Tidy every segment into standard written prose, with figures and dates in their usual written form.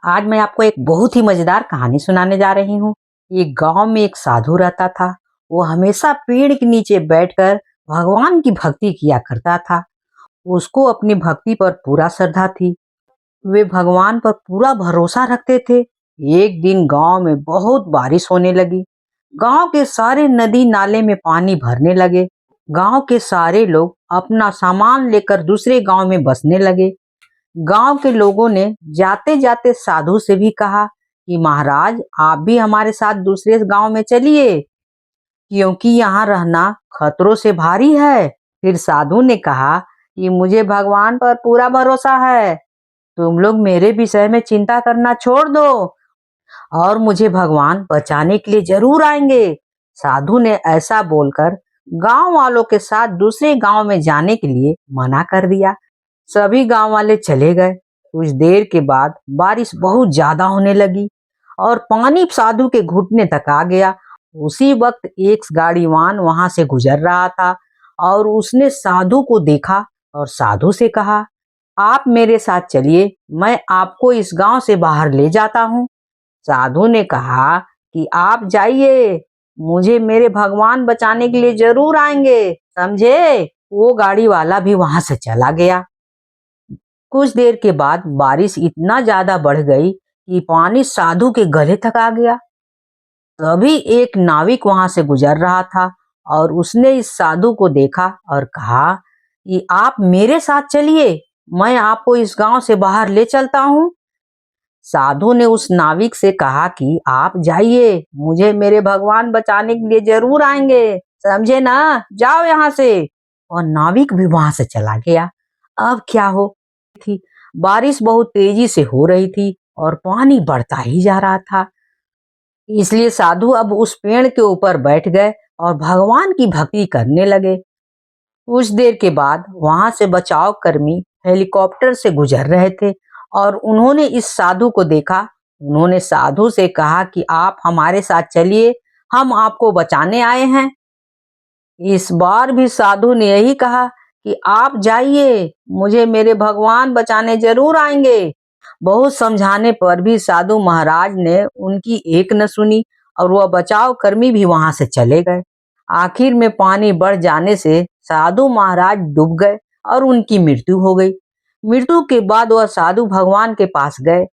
आज मैं आपको एक बहुत ही मजेदार कहानी सुनाने जा रही हूँ। एक गांव में एक साधु रहता था। वो हमेशा पेड़ के नीचे बैठकर भगवान की भक्ति किया करता था। उसको अपनी भक्ति पर पूरा श्रद्धा थी। वे भगवान पर पूरा भरोसा रखते थे। एक दिन गांव में बहुत बारिश होने लगी। गांव के सारे नदी नाले में पानी भरने लगे। गांव के सारे लोग अपना सामान लेकर दूसरे गांव में बसने लगे। गांव के लोगों ने जाते जाते साधु से भी कहा कि महाराज आप भी हमारे साथ दूसरे गांव में चलिए, क्योंकि यहाँ रहना खतरों से भारी है। फिर साधु ने कहा कि मुझे भगवान पर पूरा भरोसा है। तुम लोग मेरे विषय में चिंता करना छोड़ दो और मुझे भगवान बचाने के लिए जरूर आएंगे। साधु ने ऐसा बोलकर गांव वालों के साथ दूसरे गांव में जाने के लिए मना कर दिया। सभी गांव वाले चले गए। कुछ देर के बाद बारिश बहुत ज्यादा होने लगी और पानी साधु के घुटने तक आ गया। उसी वक्त एक गाड़ीवान वहां से गुजर रहा था और उसने साधु को देखा और साधु से कहा, आप मेरे साथ चलिए, मैं आपको इस गांव से बाहर ले जाता हूँ। साधु ने कहा कि आप जाइए, मुझे मेरे भगवान बचाने के लिए जरूर आएंगे, समझे। वो गाड़ी वाला भी वहां से चला गया। कुछ देर के बाद बारिश इतना ज्यादा बढ़ गई कि पानी साधु के गले तक आ गया। तभी एक नाविक वहां से गुजर रहा था और उसने इस साधु को देखा और कहा कि आप मेरे साथ चलिए, मैं आपको इस गांव से बाहर ले चलता हूँ। साधु ने उस नाविक से कहा कि आप जाइए, मुझे मेरे भगवान बचाने के लिए जरूर आएंगे, समझे ना, जाओ यहाँ से। और नाविक भी वहां से चला गया। अब क्या हो थी, बारिश बहुत तेजी से हो रही थी और पानी बढ़ता ही जा रहा था। इसलिए साधु अब उस पेड़ के ऊपर बैठ गए और भगवान की भक्ति करने लगे। कुछ देर के बाद वहां से बचाव कर्मी हेलीकॉप्टर से गुजर रहे थे और उन्होंने इस साधु को देखा। उन्होंने साधु से कहा कि आप हमारे साथ चलिए, हम आपको बचाने आए हैं। इस बार भी साधु ने यही कहा कि आप जाइए, मुझे मेरे भगवान बचाने जरूर आएंगे। बहुत समझाने पर भी साधु महाराज ने उनकी एक न सुनी और वह बचाव कर्मी भी वहां से चले गए। आखिर में पानी बढ़ जाने से साधु महाराज डूब गए और उनकी मृत्यु हो गई। मृत्यु के बाद वह साधु भगवान के पास गए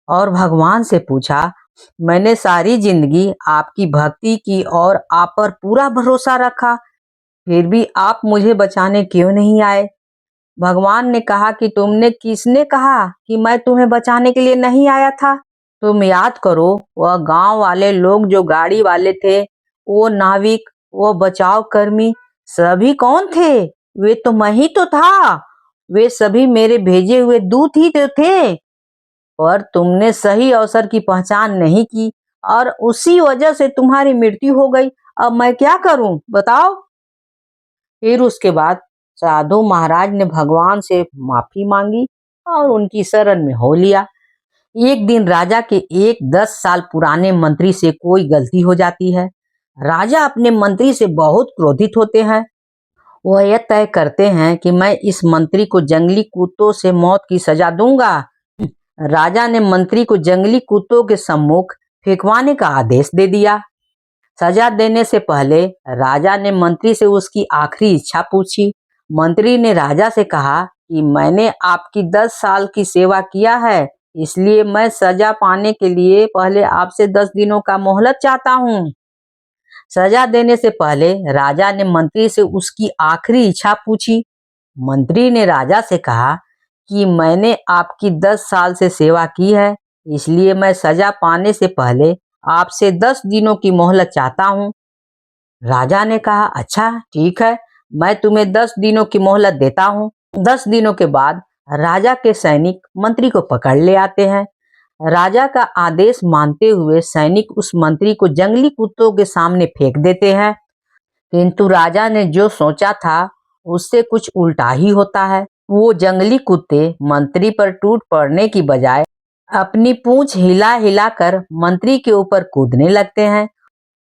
और भगवान से पूछा, मैंने सारी जिंदगी आपकी भक्ति की और आप पर पूरा भरोसा रखा, फिर भी आप मुझे बचाने क्यों नहीं आए। भगवान ने कहा कि तुमने किसने कहा कि मैं तुम्हें बचाने के लिए नहीं आया था। तुम याद करो, वह गांव वाले लोग जो गाड़ी वाले थे, वो नाविक, वो बचाव कर्मी, सभी कौन थे। वे तो मैं ही तो था। वे सभी मेरे भेजे हुए दूत ही तो थे। पर तुमने सही अवसर की पहचान नहीं की और उसी वजह से तुम्हारी मृत्यु हो गई। अब मैं क्या करूं बताओ। फिर उसके बाद साधु महाराज ने भगवान से माफी मांगी और उनकी शरण में हो लिया। एक दिन राजा के एक 10 साल पुराने मंत्री से कोई गलती हो जाती है। राजा अपने मंत्री से बहुत क्रोधित होते हैं। वह यह तय करते हैं कि मैं इस मंत्री को जंगली कुत्तों से मौत की सजा दूंगा। राजा ने मंत्री को जंगली कुत्तों के सम्मुख फेंकवाने का आदेश दे दिया। सजा देने से पहले राजा ने मंत्री से उसकी आखिरी इच्छा पूछी। मंत्री ने राजा से कहा कि मैंने आपकी 10 साल की सेवा किया है, इसलिए मैं सजा पाने के लिए पहले आपसे 10 दिनों का मोहलत चाहता हूँ। सजा देने से पहले राजा ने मंत्री से उसकी आखिरी इच्छा पूछी। मंत्री ने राजा से कहा कि मैंने आपकी 10 साल से सेवा की है, इसलिए मैं सजा पाने से पहले आपसे 10 दिनों की मोहलत चाहता हूँ। राजा ने कहा, अच्छा ठीक है, मैं तुम्हें 10 दिनों की मोहलत देता हूँ। 10 दिनों के बाद राजा के सैनिक मंत्री को पकड़ ले आते हैं। राजा का आदेश मानते हुए सैनिक उस मंत्री को जंगली कुत्तों के सामने फेंक देते हैं। किंतु राजा ने जो सोचा था उससे कुछ उल्टा ही होता है। वो जंगली कुत्ते मंत्री पर टूट पड़ने की बजाय अपनी पूंछ हिला हिला कर मंत्री के ऊपर कूदने लगते हैं।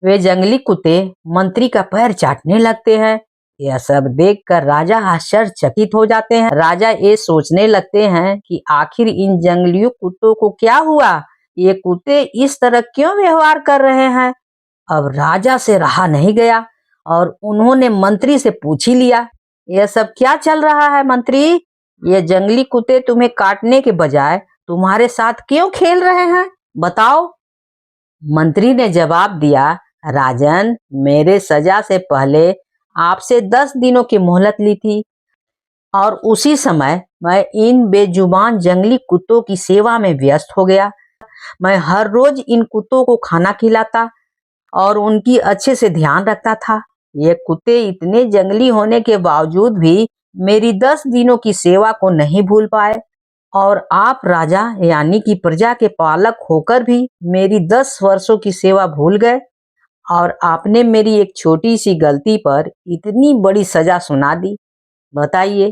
वे जंगली कुत्ते मंत्री का पैर चाटने लगते हैं। यह सब देखकर राजा आश्चर्यचकित हो जाते हैं। राजा ये सोचने लगते हैं कि आखिर इन जंगली कुत्तों को क्या हुआ, ये कुत्ते इस तरह क्यों व्यवहार कर रहे हैं। अब राजा से रहा नहीं गया और उन्होंने मंत्री से पूछ ही लिया, यह सब क्या चल रहा है मंत्री, ये जंगली कुत्ते तुम्हें काटने के बजाय तुम्हारे साथ क्यों खेल रहे हैं, बताओ। मंत्री ने जवाब दिया, राजन, मेरे सजा से पहले आपसे 10 दिनों की मोहलत ली थी और उसी समय मैं इन बेजुबान जंगली कुत्तों की सेवा में व्यस्त हो गया। मैं हर रोज इन कुत्तों को खाना खिलाता और उनकी अच्छे से ध्यान रखता था। ये कुत्ते इतने जंगली होने के बावजूद भी मेरी 10 दिनों की सेवा को नहीं भूल पाए और आप राजा यानी कि प्रजा के पालक होकर भी मेरी 10 वर्षों की सेवा भूल गए और आपने मेरी एक छोटी सी गलती पर इतनी बड़ी सजा सुना दी। बताइए।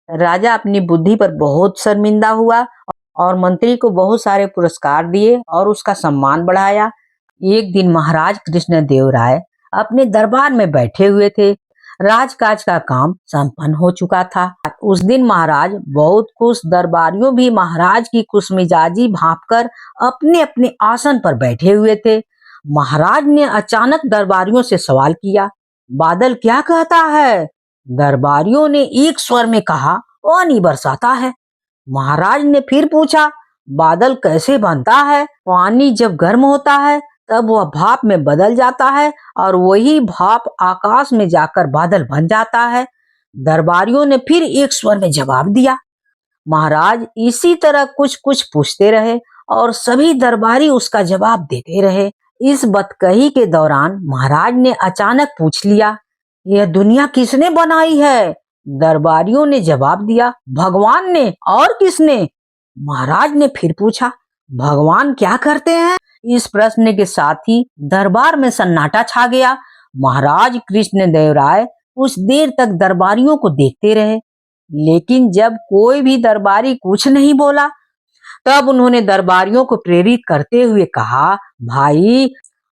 राजा अपनी बुद्धि पर बहुत शर्मिंदा हुआ और मंत्री को बहुत सारे पुरस्कार दिए और उसका सम्मान बढ़ाया। एक दिन महाराज कृष्णदेव राय अपने दरबार में बैठे हुए थे। राजकाज का काम संपन्न हो चुका था। उस दिन महाराज बहुत खुश, दरबारियों भी महाराज की खुशमिजाजी भांपकर अपने अपने आसन पर बैठे हुए थे। महाराज ने अचानक दरबारियों से सवाल किया, बादल क्या कहता है। दरबारियों ने एक स्वर में कहा, पानी बरसाता है। महाराज ने फिर पूछा, बादल कैसे बनता है। पानी जब गर्म होता है तब वह भाप में बदल जाता है और वही भाप आकाश में जाकर बादल बन जाता है। दरबारियों ने फिर एक स्वर में जवाब दिया। महाराज इसी तरह कुछ कुछ पूछते रहे और सभी दरबारी उसका जवाब देते रहे। इस बतकही के दौरान महाराज ने अचानक पूछ लिया, यह दुनिया किसने बनाई है। दरबारियों ने जवाब दिया, भगवान ने। और किसने। महाराज ने फिर पूछा, भगवान क्या करते हैं। इस प्रश्न के साथ ही दरबार में सन्नाटा छा गया। महाराज कृष्णदेव राय कुछ देर तक दरबारियों को देखते रहे, लेकिन जब कोई भी दरबारी कुछ नहीं बोला तब उन्होंने दरबारियों को प्रेरित करते हुए कहा, भाई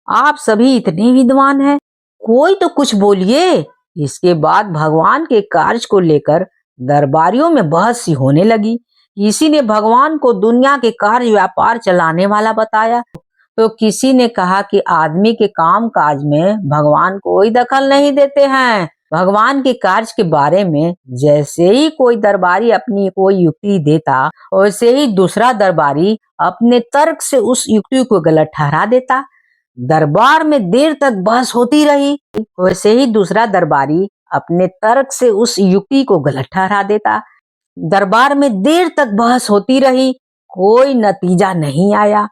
आप सभी इतने विद्वान हैं, कोई तो कुछ बोलिए। इसके बाद भगवान के कार्य को लेकर दरबारियों में बहस सी होने लगी। किसी ने भगवान को दुनिया के कार्य व्यापार चलाने वाला बताया तो किसी ने कहा कि आदमी के काम काज में भगवान कोई दखल नहीं देते हैं। भगवान के कार्य के बारे में जैसे ही कोई दरबारी अपनी कोई युक्ति देता, वैसे ही दूसरा दरबारी अपने तर्क से उस युक्ति को गलत ठहरा देता। दरबार में देर तक बहस होती रही, वैसे ही दूसरा दरबारी अपने तर्क से उस युक्ति को गलत ठहरा देता। दरबार में देर तक बहस होती रही, कोई नतीजा नहीं आया।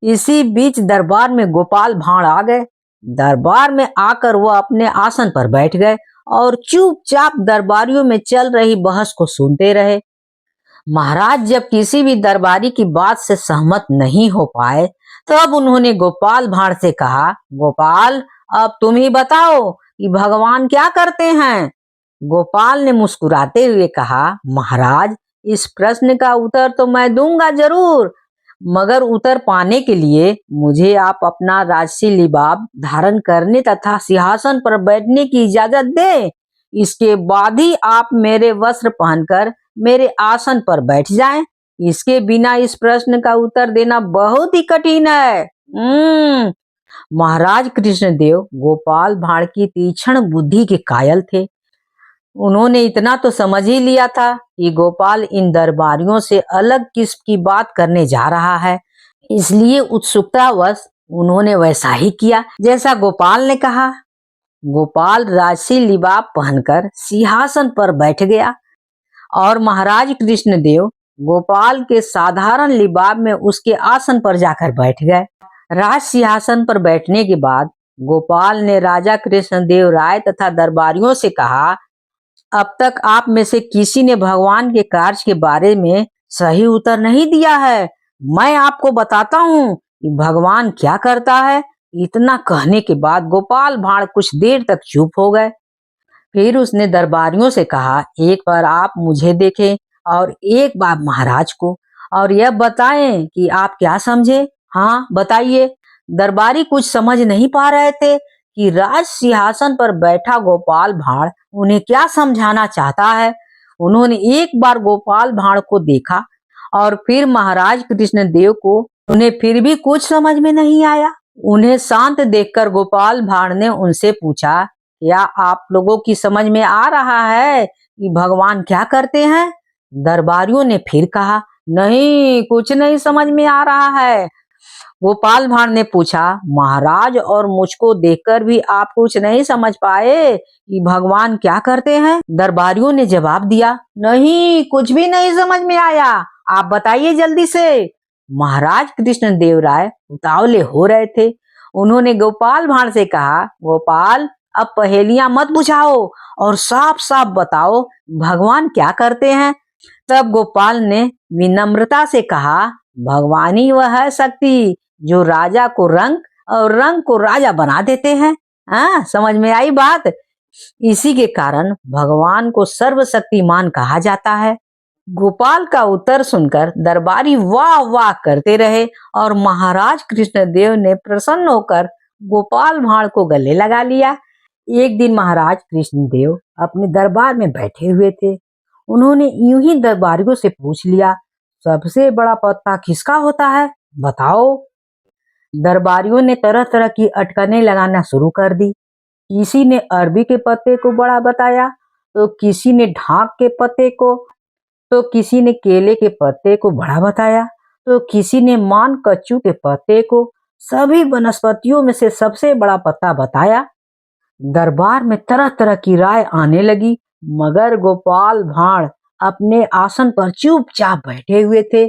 इसी बीच दरबार में गोपाल भांड़ आ गए। दरबार में आकर वह अपने आसन पर बैठ गए और चुपचाप दरबारियों में चल रही बहस को सुनते रहे। महाराज जब किसी भी दरबारी की बात से सहमत नहीं हो पाए तब उन्होंने गोपाल भांड़ से कहा, गोपाल अब तुम ही बताओ कि भगवान क्या करते हैं। गोपाल ने मुस्कुराते हुए कहा, महाराज इस प्रश्न का उत्तर तो मैं दूंगा जरूर, मगर उत्तर पाने के लिए मुझे आप अपना राजसी लिबाब धारण करने तथा सिंहासन पर बैठने की इजाजत दें। इसके बाद ही आप मेरे वस्त्र पहनकर मेरे आसन पर बैठ जाएं। इसके बिना इस प्रश्न का उत्तर देना बहुत ही कठिन है। महाराज कृष्णदेव गोपाल भांड़ की तीक्ष्ण बुद्धि के कायल थे। उन्होंने इतना तो समझ ही लिया था कि गोपाल इन दरबारियों से अलग किस्म की बात करने जा रहा है, इसलिए उत्सुकतावश उन्होंने वैसा ही किया जैसा गोपाल ने कहा। गोपाल राजसी लिबाब पहनकर सिंहासन पर बैठ गया और महाराज कृष्णदेव गोपाल के साधारण लिबाब में उसके आसन पर जाकर बैठ गए। राज सिंहासन पर बैठने के बाद गोपाल ने राजा कृष्णदेव राय तथा दरबारियों से कहा, अब तक आप में से किसी ने भगवान के कार्य के बारे में सही उत्तर नहीं दिया है। मैं आपको बताता हूँ कि भगवान क्या करता है। इतना कहने के बाद गोपाल भांड़ कुछ देर तक चुप हो गए। फिर उसने दरबारियों से कहा, एक बार आप मुझे देखें और एक बार महाराज को, और यह बताएं कि आप क्या समझे। हाँ बताइए। दरबारी कुछ समझ नहीं पा रहे थे कि राज सिंहासन पर बैठा गोपाल भांड़ उन्हें क्या समझाना चाहता है। उन्होंने एक बार गोपाल भांड़ को देखा और फिर महाराज कृष्णदेव को। उन्हें फिर भी कुछ समझ में नहीं आया। उन्हें शांत देखकर गोपाल भांड़ ने उनसे पूछा, क्या आप लोगों की समझ में आ रहा है कि भगवान क्या करते हैं? दरबारियों ने फिर कहा, नहीं, कुछ नहीं समझ में आ रहा है। गोपाल भांड़ ने पूछा, महाराज, और मुझको देखकर भी आप कुछ नहीं समझ पाए कि भगवान क्या करते हैं? दरबारियों ने जवाब दिया, नहीं, कुछ भी नहीं समझ में आया, आप बताइए जल्दी से। महाराज कृष्णदेव राय उतावले हो रहे थे। उन्होंने गोपाल भांड़ से कहा, गोपाल, अब पहेलियां मत बुझाओ और साफ साफ बताओ भगवान क्या करते हैं। तब गोपाल ने विनम्रता से कहा, भगवान ही वह है शक्ति जो राजा को रंक और रंग को राजा बना देते हैं। हाँ, समझ में आई बात? इसी के कारण भगवान को सर्वशक्तिमान कहा जाता है। गोपाल का उत्तर सुनकर दरबारी वाह वाह करते रहे और महाराज कृष्णदेव ने प्रसन्न होकर गोपाल भांड़ को गले लगा लिया। एक दिन महाराज कृष्णदेव अपने दरबार में बैठे हुए थे। उन्होंने यूं ही दरबारियों से पूछ लिया, सबसे बड़ा पत्ता किसका होता है, बताओ। दरबारियों ने तरह तरह की अटकनें लगाना शुरू कर दी। किसी ने अरबी के पत्ते को बड़ा बताया, तो किसी ने ढाक के पत्ते को, तो किसी ने केले के पत्ते को बड़ा बताया, तो किसी ने मान कच्चू के पत्ते को। सभी वनस्पतियों में से सबसे बड़ा पत्ता बताया। दरबार में तरह तरह की राय आने लगी, मगर गोपाल भांड़ अपने आसन पर चुपचाप बैठे हुए थे।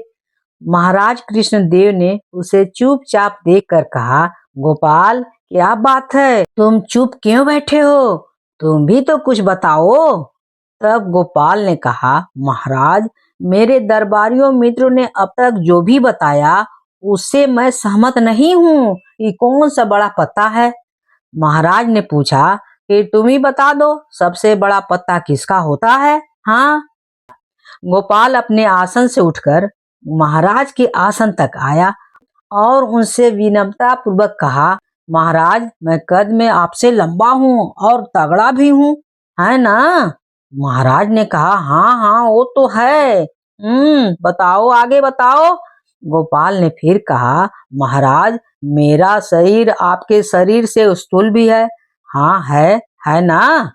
महाराज कृष्णदेव ने उसे चुपचाप देखकर कहा, गोपाल, क्या बात है, तुम चुप क्यों बैठे हो? तुम भी तो कुछ बताओ। तब गोपाल ने कहा, महाराज, मेरे दरबारियों मित्रों ने अब तक जो भी बताया उससे मैं सहमत नहीं हूँ कि कौन सा बड़ा पत्ता है। महाराज ने पूछा कि तुम ही बता दो, सबसे बड़ा पत्ता किसका होता है? हाँ। गोपाल अपने आसन से उठकर महाराज के आसन तक आया और उनसे विनम्रता पूर्वक कहा, महाराज, मैं कद में आपसे लंबा हूँ और तगड़ा भी हूँ, है ना? महाराज ने कहा, हाँ हाँ, वो तो है। बताओ, आगे बताओ। गोपाल ने फिर कहा, महाराज, मेरा शरीर आपके शरीर से स्थूल भी है। हाँ, है ना?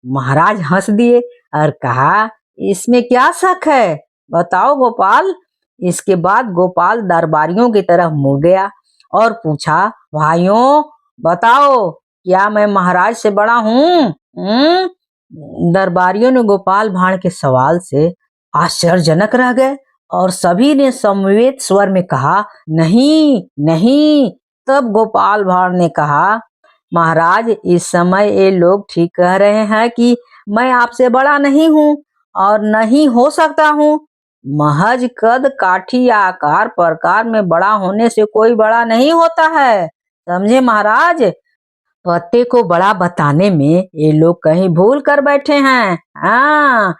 महाराज हंस दिए और कहा, इसमें क्या शक है, बताओ गोपाल। इसके बाद गोपाल दरबारियों की तरफ मुड़ गया और पूछा, भाइयों, बताओ, क्या मैं महाराज से बड़ा हूँ? दरबारियों ने गोपाल भांड़ के सवाल से आश्चर्यजनक रह गए और सभी ने समवेत स्वर में कहा, नहीं नहीं। तब गोपाल भांड़ ने कहा, महाराज, इस समय ये लोग ठीक कह रहे हैं कि मैं आपसे बड़ा नहीं हूँ और नहीं हो सकता हूँ। महज कद, काठी या आकार प्रकार में बड़ा होने से कोई बड़ा नहीं होता है, समझे महाराज? पत्ते को बड़ा बताने में ये लोग कहीं भूल कर बैठे हैं। हाँ,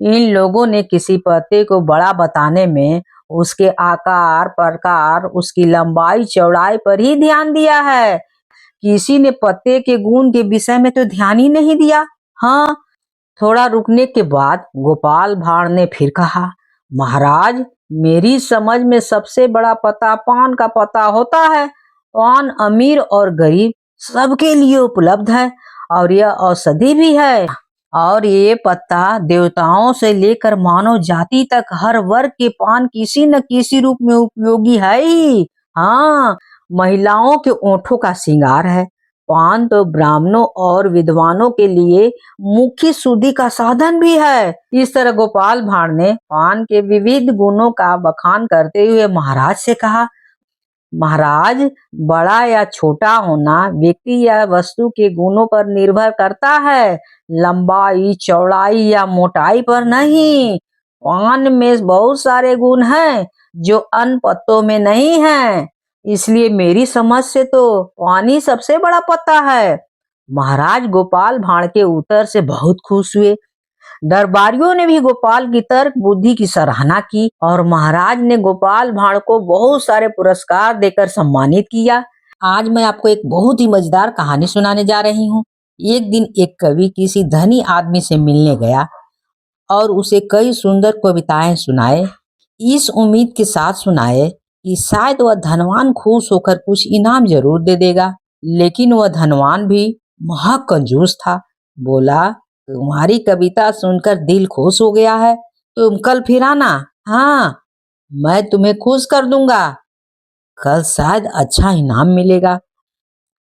इन लोगों ने किसी पत्ते को बड़ा बताने में उसके आकार प्रकार, उसकी लंबाई चौड़ाई पर ही ध्यान दिया है। किसी ने पत्ते के गुण के विषय में तो ध्यान ही नहीं दिया। हाँ। थोड़ा रुकने के बाद गोपाल भांड़ ने फिर कहा, महाराज, मेरी समझ में सबसे बड़ा पत्ता पान का पत्ता होता है। पान अमीर और गरीब सबके लिए उपलब्ध है और यह औषधि भी है। और ये पत्ता देवताओं से लेकर मानव जाति तक हर वर्ग के पान किसी न किसी रूप में उपयोगी है ही। हाँ, महिलाओं के ओठों का श्रृंगार है। पान तो ब्राह्मणों और विद्वानों के लिए मुख्य शुद्धि का साधन भी है। इस तरह गोपाल भांड़ ने पान के विविध गुणों का बखान करते हुए महाराज से कहा, महाराज, बड़ा या छोटा होना व्यक्ति या वस्तु के गुणों पर निर्भर करता है, लंबाई, चौड़ाई या मोटाई पर नहीं। पान में बहुत सारे गुण हैं जो अन्य पत्तों में नहीं हैं, इसलिए मेरी समझ से तो पान ही सबसे बड़ा पत्ता है। महाराज गोपाल भांड़ के उत्तर से बहुत खुश हुए। दरबारियों ने भी गोपाल की तर्क बुद्धि की सराहना की और महाराज ने गोपाल भांड़ को बहुत सारे पुरस्कार देकर सम्मानित किया। आज मैं आपको एक बहुत ही मजेदार कहानी सुनाने जा रही हूँ। एक दिन एक कवि किसी धनी आदमी से मिलने गया और उसे कई सुंदर कविताएं सुनाए। इस उम्मीद के साथ सुनाए कि शायद वह धनवान खुश होकर कुछ इनाम जरूर दे देगा। लेकिन वह धनवान भी महा कंजूस था। बोला, तुम्हारी कविता सुनकर दिल खुश हो गया है, तुम कल फिर आना। हाँ, मैं तुम्हें खुश कर दूंगा, कल शायद अच्छा इनाम मिलेगा।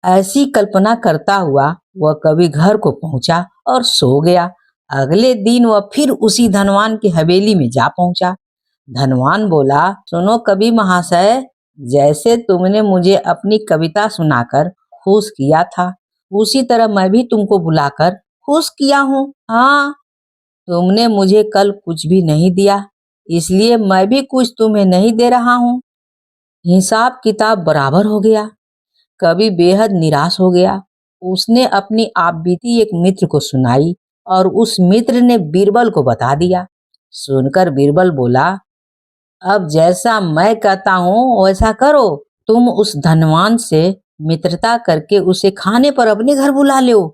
ऐसी कल्पना करता हुआ वह कभी घर को पहुंचा और सो गया। अगले दिन वह फिर उसी धनवान की हवेली में जा पहुंचा। धनवान बोला, सुनो कवि महाशय, जैसे तुमने मुझे अपनी कविता सुनाकर खुश किया था, उसी तरह मैं भी तुमको बुलाकर खुश किया हूँ। हाँ, तुमने मुझे कल कुछ भी नहीं दिया, इसलिए मैं भी कुछ तुम्हें नहीं दे रहा हूँ। हिसाब किताब बराबर हो गया। कवि बेहद निराश हो गया। उसने अपनी आपबीती एक मित्र को सुनाई और उस मित्र ने बीरबल को बता दिया। सुनकर बीरबल बोला, अब जैसा मैं कहता हूँ वैसा करो। तुम उस धनवान से मित्रता करके उसे खाने पर अपने घर बुला लो।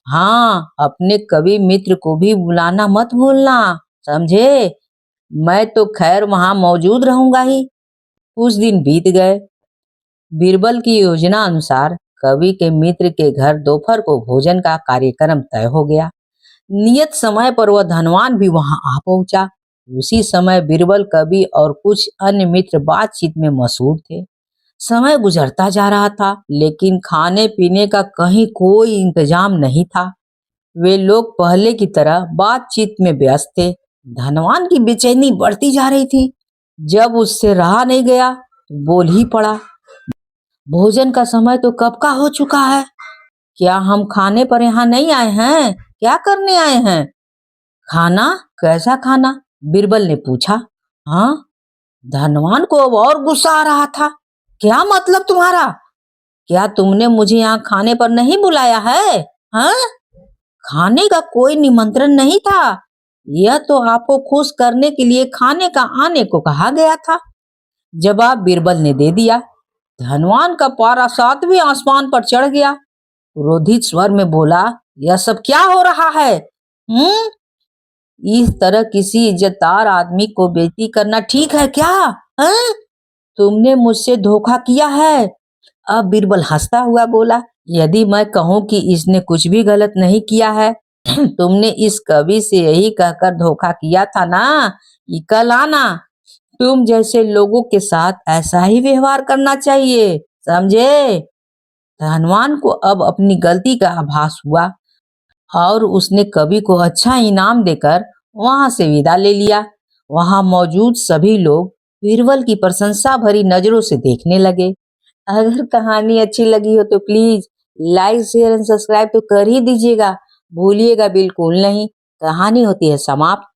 हाँ, अपने कवि मित्र को भी बुलाना मत भूलना, समझे? मैं तो खैर वहां मौजूद रहूंगा ही। कुछ दिन बीत गए। बीरबल की योजना अनुसार कवि के मित्र के घर दोपहर को भोजन का कार्यक्रम तय हो गया। नियत समय पर वह धनवान भी वहां आ पहुंचा। उसी समय बीरबल, कवि और कुछ अन्य मित्र बातचीत में मशहूर थे। समय गुजरता जा रहा था, लेकिन खाने पीने का कहीं कोई इंतजाम नहीं था। वे लोग पहले की तरह बातचीत में व्यस्त थे। धनवान की बेचैनी बढ़ती जा रही थी। जब उससे रहा नहीं गया, तो बोल ही पड़ा, भोजन का समय तो कब का हो चुका है। क्या हम खाने पर यहाँ नहीं आए हैं? क्या करने आए हैं? खाना? कैसा खाना? बीरबल ने पूछा। हाँ, धनवान को अब और गुस्सा आ रहा था। क्या मतलब तुम्हारा? क्या तुमने मुझे यहाँ खाने पर नहीं बुलाया है? हाँ? खाने का कोई निमंत्रण नहीं था। यह तो आपको खुश करने के लिए खाने का आने को कहा गया था। जवाब बीरबल ने दे दिया। धनवान का पारा सातवें आसमान पर चढ़ गया। क्रोधित स्वर में बोला, यह सब क्या हो रहा है? हम्म, इस तरह किसी इज्जतदार आदमी को बेइज्जती करना ठीक है क्या? हैं? तुमने मुझसे धोखा किया है। अब बीरबल हंसता हुआ बोला, यदि मैं कहूँ कि इसने कुछ भी गलत नहीं किया है, तुमने इस कवि से यही कहकर धोखा किया था ना कि कल आना। तुम जैसे लोगों के साथ ऐसा ही व्यवहार करना चाहिए, समझे? धनवान को अब अपनी गलती का आभास हुआ और उसने कवि को अच्छा इनाम देकर वहां से विदा ले लिया। वहां मौजूद सभी लोग बीरबल की प्रशंसा भरी नजरों से देखने लगे। अगर कहानी अच्छी लगी हो तो please like share and subscribe तो कर ही दीजिएगा, भूलिएगा बिल्कुल नहीं। कहानी होती है समाप्त।